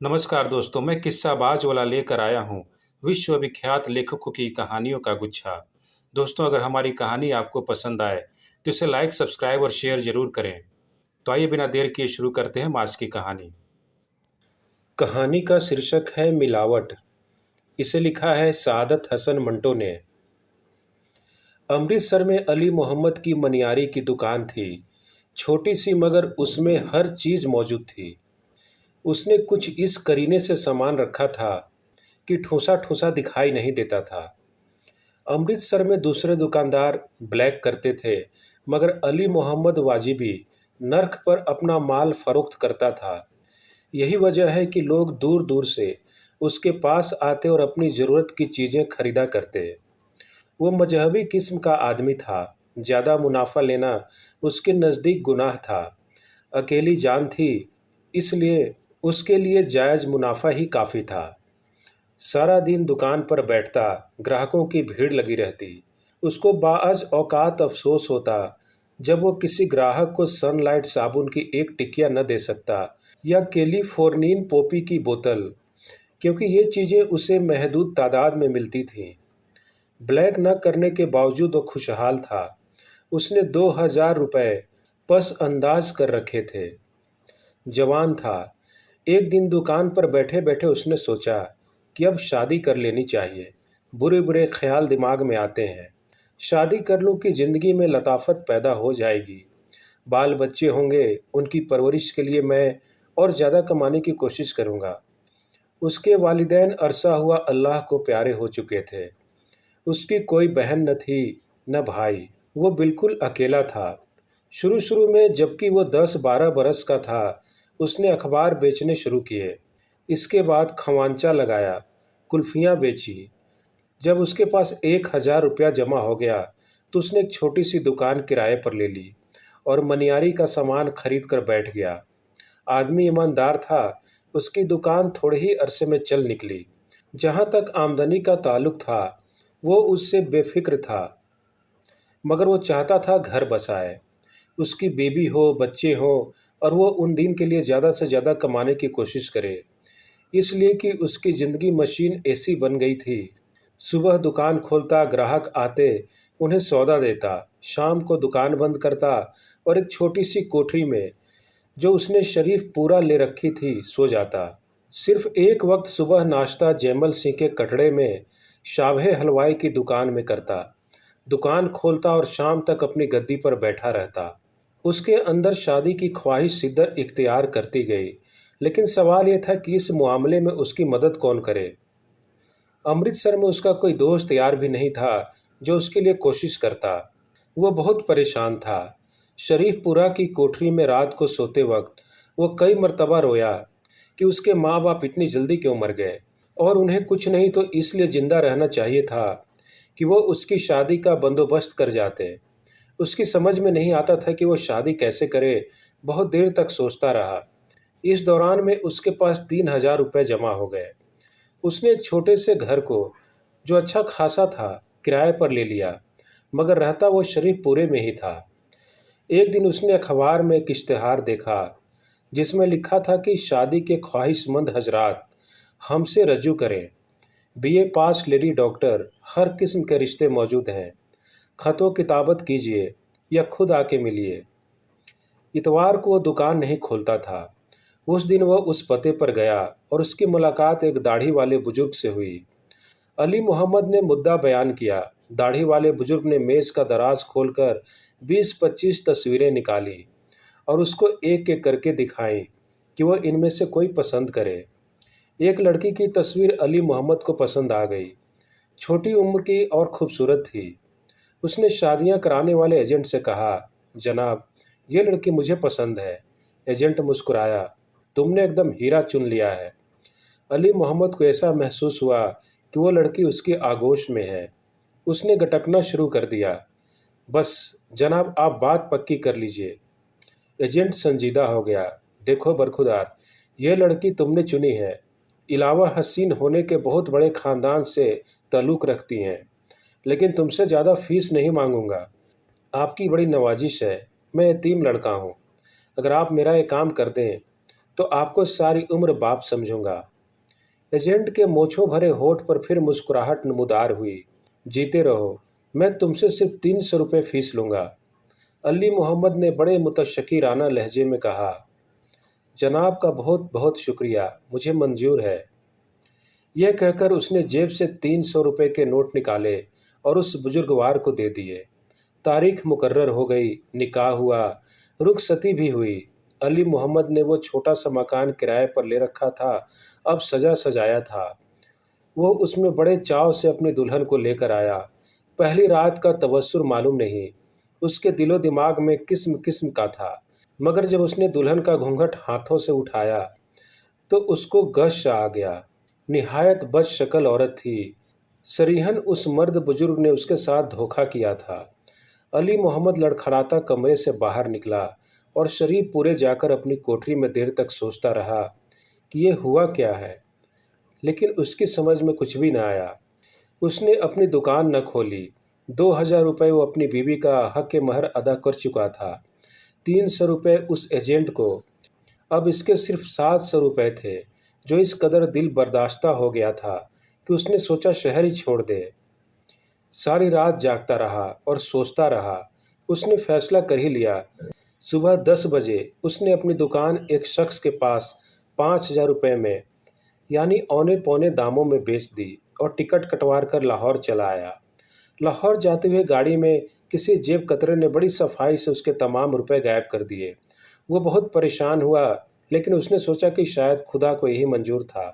नमस्कार दोस्तों, मैं किस्साबाज वाला लेकर आया हूँ विश्व विख्यात लेखकों की कहानियों का गुच्छा। दोस्तों, अगर हमारी कहानी आपको पसंद आए तो इसे लाइक, सब्सक्राइब और शेयर ज़रूर करें। तो आइए बिना देर किए शुरू करते हैं आज की कहानी। कहानी का शीर्षक है मिलावट। इसे लिखा है सादत हसन मंटो ने। अमृतसर में अली मोहम्मद की मनियारी की दुकान थी। छोटी सी, मगर उसमें हर चीज़ मौजूद थी। उसने कुछ इस करीने से सामान रखा था कि ठूसा ठूसा दिखाई नहीं देता था। अमृतसर में दूसरे दुकानदार ब्लैक करते थे, मगर अली मोहम्मद वाजिबी नर्ख पर अपना माल फरोख्त करता था। यही वजह है कि लोग दूर दूर से उसके पास आते और अपनी ज़रूरत की चीज़ें खरीदा करते। वो मजहबी किस्म का आदमी था। ज़्यादा मुनाफा लेना उसके नज़दीक गुनाह था। अकेली जान थी, इसलिए उसके लिए जायज़ मुनाफा ही काफ़ी था। सारा दिन दुकान पर बैठता, ग्राहकों की भीड़ लगी रहती। उसको बाअज़ औकात अफसोस होता जब वो किसी ग्राहक को सनलाइट साबुन की एक टिकिया न दे सकता या कैलिफोर्नियन पॉपी की बोतल, क्योंकि ये चीज़ें उसे महदूद तादाद में मिलती थीं। ब्लैक न करने के बावजूद वो खुशहाल था। उसने 2000 रुपये पस अंदाज कर रखे थे। जवान था। एक दिन दुकान पर बैठे बैठे उसने सोचा कि अब शादी कर लेनी चाहिए। बुरे बुरे ख्याल दिमाग में आते हैं। शादी कर लूँ कि ज़िंदगी में लताफत पैदा हो जाएगी, बाल बच्चे होंगे, उनकी परवरिश के लिए मैं और ज़्यादा कमाने की कोशिश करूँगा। उसके वालिदैन अरसा हुआ अल्लाह को प्यारे हो चुके थे। उसकी कोई बहन न थी, न भाई। वो बिल्कुल अकेला था। शुरू शुरू में, जबकि वो 10-12 बरस का था, उसने अखबार बेचने शुरू किए। इसके बाद खवांचा लगाया, कुल्फियाँ बेची। जब उसके पास 1000 रुपया जमा हो गया तो उसने एक छोटी सी दुकान किराए पर ले ली और मनियारी का सामान खरीद कर बैठ गया। आदमी ईमानदार था। उसकी दुकान थोड़े ही अरसे में चल निकली। जहाँ तक आमदनी का ताल्लुक था, वो उससे बेफिक्र था, मगर वो चाहता था घर बसाए, उसकी बेबी हो, बच्चे हों, और वो उन दिन के लिए ज़्यादा से ज़्यादा कमाने की कोशिश करे। इसलिए कि उसकी ज़िंदगी मशीन ऐसी बन गई थी। सुबह दुकान खोलता, ग्राहक आते, उन्हें सौदा देता, शाम को दुकान बंद करता और एक छोटी सी कोठरी में, जो उसने शरीफ पूरा ले रखी थी, सो जाता। सिर्फ एक वक्त सुबह नाश्ता जैमल सिंह के कटड़े में शाभे हलवाई की दुकान में करता। दुकान खोलता और शाम तक अपनी गद्दी पर बैठा रहता। उसके अंदर शादी की ख्वाहिश सिद्दर इख्तियार करती गई, लेकिन सवाल यह था कि इस मामले में उसकी मदद कौन करे। अमृतसर में उसका कोई दोस्त यार भी नहीं था जो उसके लिए कोशिश करता। वो बहुत परेशान था। शरीफपुरा की कोठरी में रात को सोते वक्त वो कई मर्तबा रोया कि उसके माँ बाप इतनी जल्दी क्यों मर गए, और उन्हें कुछ नहीं तो इसलिए जिंदा रहना चाहिए था कि वो उसकी शादी का बंदोबस्त कर जाते। उसकी समझ में नहीं आता था कि वो शादी कैसे करे। बहुत देर तक सोचता रहा। इस दौरान में उसके पास 3000 रुपये जमा हो गए। उसने एक छोटे से घर को, जो अच्छा खासा था, किराए पर ले लिया, मगर रहता वो शरीफपुरे में ही था। एक दिन उसने अखबार में एक इश्तिहार देखा जिसमें लिखा था कि शादी के ख्वाहिशमंद हजरात हमसे रजू करें। बीए पास लेडी डॉक्टर, हर किस्म के रिश्ते मौजूद हैं। खतो किताबत कीजिए या खुद आके मिलिए। इतवार को वो दुकान नहीं खोलता था। उस दिन वह उस पते पर गया और उसकी मुलाकात एक दाढ़ी वाले बुजुर्ग से हुई। अली मोहम्मद ने मुद्दा बयान किया। दाढ़ी वाले बुजुर्ग ने मेज़ का दराज खोलकर 20-25 तस्वीरें निकाली और उसको एक एक करके दिखाई कि वह इनमें से कोई पसंद करे। एक लड़की की तस्वीर अली मोहम्मद को पसंद आ गई। छोटी उम्र की और खूबसूरत थी। उसने शादियां कराने वाले एजेंट से कहा, जनाब, ये लड़की मुझे पसंद है। एजेंट मुस्कुराया, तुमने एकदम हीरा चुन लिया है। अली मोहम्मद को ऐसा महसूस हुआ कि वो लड़की उसकी आगोश में है। उसने गटकना शुरू कर दिया। बस जनाब, आप बात पक्की कर लीजिए। एजेंट संजीदा हो गया। देखो बरखुदार, ये लड़की तुमने चुनी है। इलावा हसीन होने के बहुत बड़े ख़ानदान से ताल्लुक़ रखती हैं, लेकिन तुमसे ज़्यादा फीस नहीं मांगूंगा। आपकी बड़ी नवाजिश है। मैं यतीम लड़का हूँ। अगर आप मेरा ये काम कर दें तो आपको सारी उम्र बाप समझूंगा। एजेंट के मोछों भरे होठ पर फिर मुस्कुराहट नमूदार हुई। जीते रहो, मैं तुमसे सिर्फ 300 रुपये फीस लूंगा। अली मोहम्मद ने बड़े मुतशक्किराना लहजे में कहा। जनाब का बहुत बहुत शुक्रिया, मुझे मंजूर है। यह कहकर उसने जेब से 300 रुपये के नोट निकाले और उस बुजुर्गवार को दे दिए। तारीख मुकर्रर हो गई, निकाह हुआ, रुखसती भी हुई। अली मोहम्मद ने वो छोटा सा मकान किराए पर ले रखा था, अब सजा सजाया था। वो उसमें बड़े चाव से अपनी दुल्हन को लेकर आया। पहली रात का तबस्सुर मालूम नहीं, उसके दिलो दिमाग में किस्म किस्म का था। मगर जब उसने दुल्हन का घूंघट हाथों से उठाया तो उसको गश आ गया। निहायत बदशक्ल औरत थी। सरीहन उस मर्द बुजुर्ग ने उसके साथ धोखा किया था। अली मोहम्मद लड़खड़ाता कमरे से बाहर निकला और शरीफ पूरे जाकर अपनी कोठरी में देर तक सोचता रहा कि ये हुआ क्या है। लेकिन उसकी समझ में कुछ भी न आया। उसने अपनी दुकान न खोली। 2,000 रुपये वो अपनी बीवी का हक महर अदा कर चुका था। 300 रुपये उस एजेंट को। अब इसके सिर्फ 700 रुपये थे, जो इस कदर दिल बर्दाश्ता हो गया था कि उसने सोचा शहर ही छोड़ दे। सारी रात जागता रहा और सोचता रहा। उसने फैसला कर ही लिया। सुबह 10 बजे उसने अपनी दुकान एक शख्स के पास 5,000 रुपये में, यानी औने पौने दामों में बेच दी और टिकट कटवार कर लाहौर चला आया। लाहौर जाते हुए गाड़ी में किसी जेब कतरे ने बड़ी सफाई से उसके तमाम रुपए गायब कर दिए। वो बहुत परेशान हुआ, लेकिन उसने सोचा कि शायद खुदा को यही मंजूर था।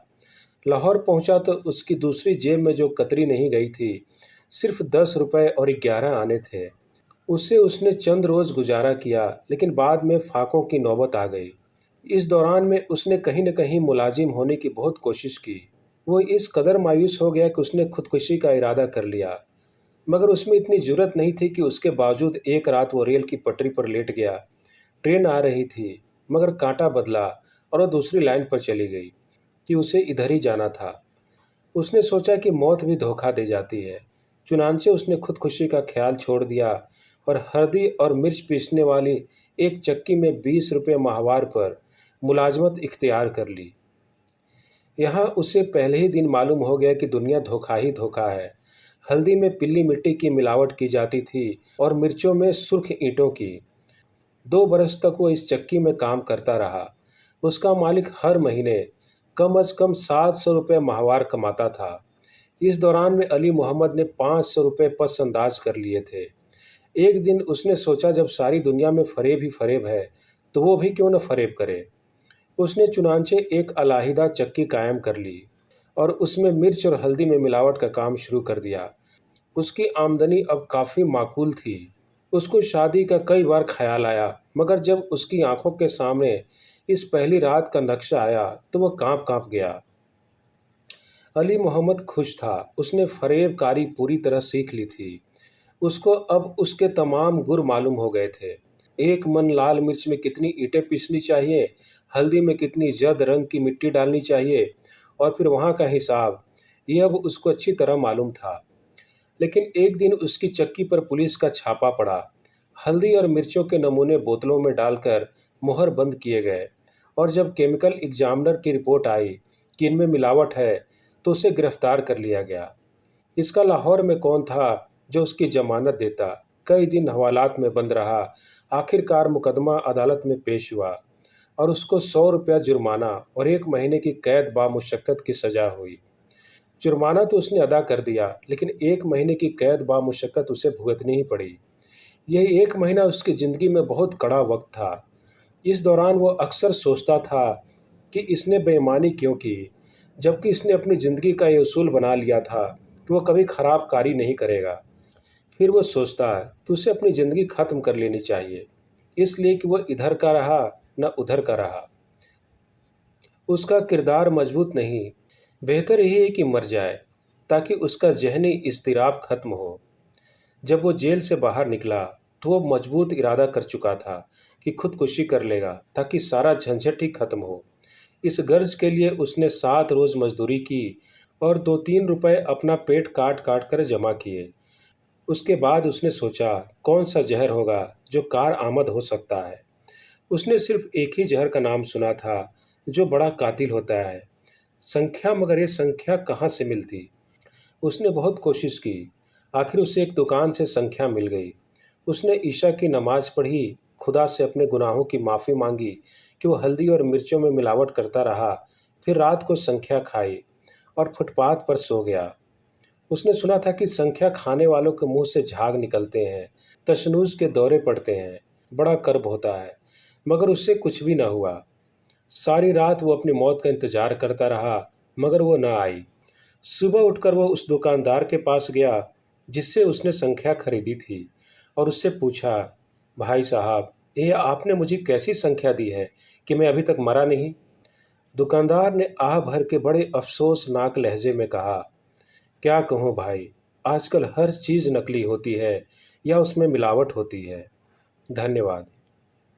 लाहौर पहुंचा तो उसकी दूसरी जेब में जो कतरी नहीं गई थी, सिर्फ 10 रुपए और 11 आने थे। उससे उसने चंद रोज गुजारा किया, लेकिन बाद में फाकों की नौबत आ गई। इस दौरान में उसने कहीं न कहीं मुलाजिम होने की बहुत कोशिश की। वो इस कदर मायूस हो गया कि उसने खुदकुशी का इरादा कर लिया। मगर उसमें इतनी जुर्रत नहीं थी कि उसके बावजूद एक रात वो रेल की पटरी पर लेट गया। ट्रेन आ रही थी, मगर कांटा बदला और वो दूसरी लाइन पर चली गई कि उसे इधर ही जाना था। उसने सोचा कि मौत भी धोखा दे जाती है। चुनांचे उसने खुदकुशी का ख्याल छोड़ दिया और हल्दी और मिर्च पीसने वाली एक चक्की में 20 रुपये माहवार पर मुलाजमत इख्तियार कर ली। यहाँ उसे पहले ही दिन मालूम हो गया कि दुनिया धोखा ही धोखा है। हल्दी में पीली मिट्टी की मिलावट की जाती थी और मिर्चों में सुर्ख ईंटों की। 2 बरस तक वो इस चक्की में काम करता रहा। उसका मालिक हर महीने कम अज कम 700 रुपये माहवार कमाता था। इस दौरान में अली मोहम्मद ने 500 रुपये पस अंदाज कर लिए थे। एक दिन उसने सोचा, जब सारी दुनिया में फरेब ही फरेब है तो वो भी क्यों न फरेब करे। उसने चुनांचे एक अलहदा चक्की कायम कर ली और उसमें मिर्च और हल्दी में मिलावट का काम शुरू कर दिया। उसकी आमदनी अब काफ़ी माकूल थी। उसको शादी का कई बार ख्याल आया, मगर जब उसकी आंखों के सामने इस पहली रात का नक्शा आया तो वह कांप कांप गया। अली मोहम्मद खुश था। उसने फरेबकारी पूरी तरह सीख ली थी। उसको अब उसके तमाम गुर मालूम हो गए थे। एक मन लाल मिर्च में कितनी ईंटें पीसनी चाहिए, हल्दी में कितनी जर्द रंग की मिट्टी डालनी चाहिए, और फिर वहाँ का हिसाब, ये अब उसको अच्छी तरह मालूम था। लेकिन एक दिन उसकी चक्की पर पुलिस का छापा पड़ा। हल्दी और मिर्चों के नमूने बोतलों में डालकर मुहर बंद किए गए, और जब केमिकल एग्जामिनर की रिपोर्ट आई कि इनमें मिलावट है, तो उसे गिरफ्तार कर लिया गया। इसका लाहौर में कौन था जो उसकी जमानत देता। कई दिन हवालात में बंद रहा। आखिरकार मुकदमा अदालत में पेश हुआ और उसको 100 रुपया जुर्माना और 1 महीने की कैद बामुशक्कत की सजा हुई। जुर्माना तो उसने अदा कर दिया, लेकिन 1 महीने की कैद बामुशक्कत उसे भुगतनी ही पड़ी। यह 1 महीना उसकी ज़िंदगी में बहुत कड़ा वक्त था। इस दौरान वो अक्सर सोचता था कि इसने बेईमानी क्यों की, जबकि इसने अपनी ज़िंदगी का ये उसूल बना लिया था कि वो कभी खराब कारी नहीं करेगा। फिर वो सोचता है कि उसे अपनी ज़िंदगी ख़त्म कर लेनी चाहिए, इसलिए कि वो इधर का रहा न उधर का रहा। उसका किरदार मजबूत नहीं, बेहतर यही है कि मर जाए, ताकि उसका ज़हनी इज़्तिराब ख़त्म हो। जब वो जेल से बाहर निकला तो वो मजबूत इरादा कर चुका था कि खुदकुशी कर लेगा, ताकि सारा झंझट ही खत्म हो। इस गर्ज के लिए उसने 7 रोज़ मजदूरी की और 2-3 रुपए अपना पेट काट काट कर जमा किए। उसके बाद उसने सोचा, कौन सा जहर होगा जो कार आमद हो सकता है। उसने सिर्फ एक ही जहर का नाम सुना था, जो बड़ा कातिल होता है। संख्या, मगर ये संख्या कहाँ से मिलती? उसने बहुत कोशिश की। आखिर उसे एक दुकान से संख्या मिल गई। उसने ईशा की नमाज पढ़ी, खुदा से अपने गुनाहों की माफ़ी मांगी कि वो हल्दी और मिर्चों में मिलावट करता रहा। फिर रात को संख्या खाई और फुटपाथ पर सो गया। उसने सुना था कि संख्या खाने वालों के मुंह से झाग निकलते हैं, तशनूज के दौरे पड़ते हैं, बड़ा कर्ब होता है। मगर उससे कुछ भी न हुआ। सारी रात वो अपनी मौत का इंतजार करता रहा, मगर वो न आई। सुबह उठकर वो उस दुकानदार के पास गया जिससे उसने संख्या खरीदी थी और उससे पूछा, भाई साहब, ये आपने मुझे कैसी संख्या दी है कि मैं अभी तक मरा नहीं? दुकानदार ने आह भर के बड़े अफसोसनाक लहजे में कहा, क्या कहूँ भाई, आजकल हर चीज़ नकली होती है या उसमें मिलावट होती है। धन्यवाद।